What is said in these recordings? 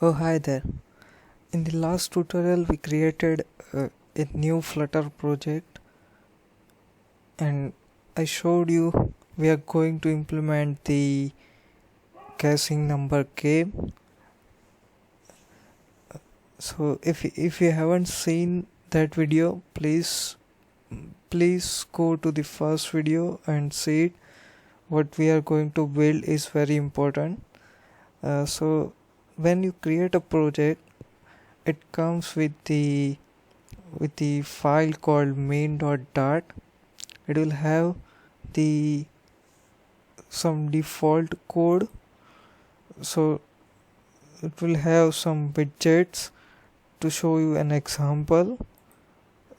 Oh, hi there. In the last tutorial, we created a new Flutter project, and I showed you we are going to implement the guessing number game. So, if you haven't seen that video, please go to the first video and see it. What we are going to build is very important. So, when you create a project, it comes with the file called main.dart. It will have the some default code, so it will have some widgets to show you an example.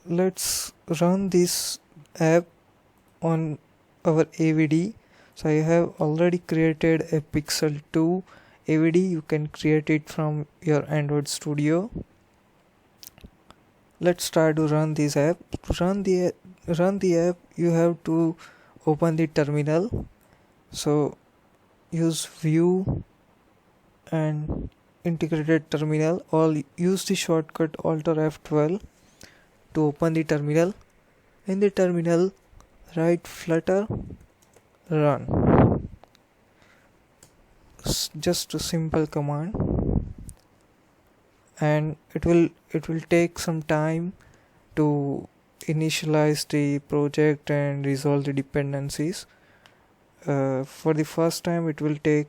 Let's run this app on our AVD. So I have already created a Pixel 2 AVD. You can create it from your Android Studio. Let's try to run this app. To run the app, you have to open the terminal. So use view and integrated terminal, or use the shortcut Alt or F12 to open the terminal. In the terminal, write Flutter Run. Just a simple command, and it will take some time to initialize the project and resolve the dependencies. For the first time it will take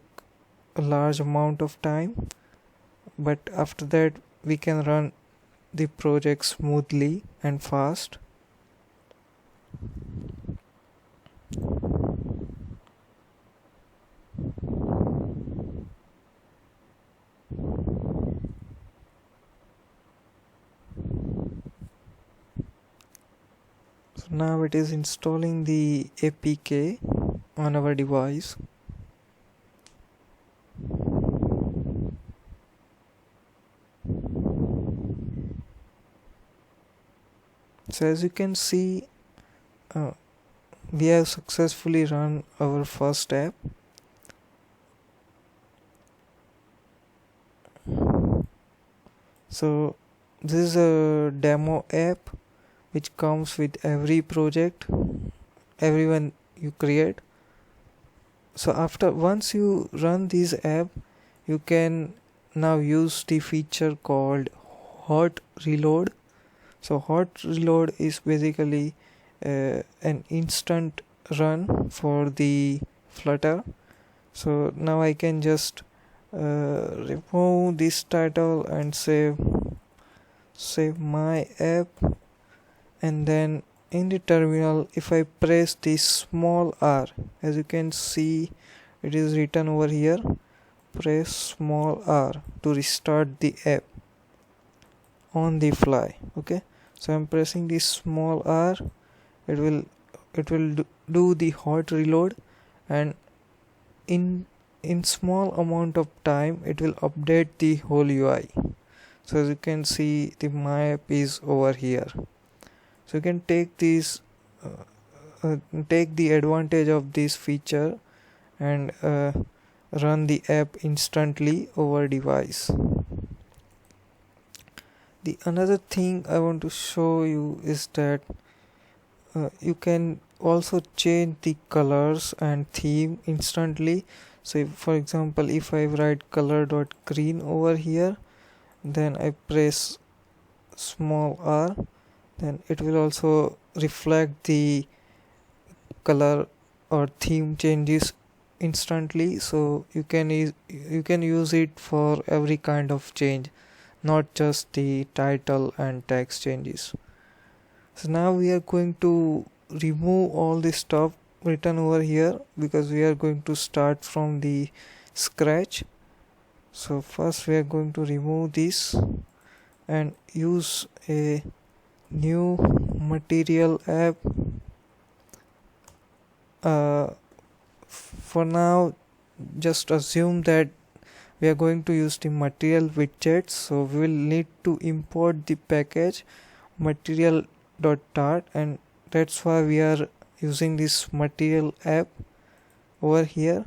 a large amount of time, but after that we can run the project smoothly and fast. So now it is installing the APK on our device. So as you can see, we have successfully run our first app. So this is a demo app which comes with every project, everyone you create. So once you run this app, you can now use the feature called hot reload. So hot reload is basically an instant run for the Flutter. So now I can just remove this title and save my app, and then in the terminal, if I press this small r, as you can see it is written over here, press small r to restart the app on the fly. Okay, so I'm pressing this small r. It will do the hot reload, and in small amount of time it will update the whole UI. So as you can see, the my app is over here. So you can take the advantage of this feature and run the app instantly over device. The another thing I want to show you is that you can also change the colors and theme instantly. So if, for example, if I write color.green over here, then I press small r, then it will also reflect the color or theme changes instantly. So you can use it for every kind of change, not just the title and text changes. So now we are going to remove all the stuff written over here, because we are going to start from the scratch. So first we are going to remove this and use a new material app. For now, just assume that we are going to use the material widgets, so we will need to import the package material.dart, and that's why we are using this material app over here.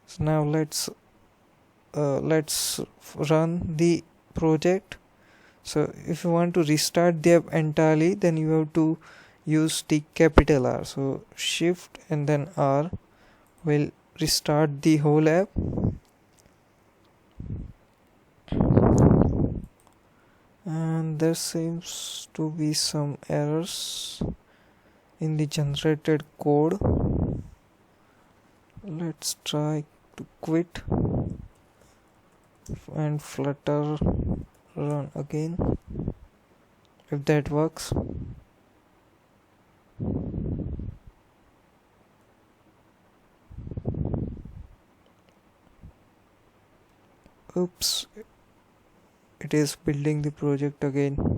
So now let's let's run the project. So if you want to restart the app entirely, then you have to use the capital R. So shift and then R will restart the whole app. And there seems to be some errors in the generated code. Let's try to quit and Flutter Run again, if that works. Oops, it is building the project again.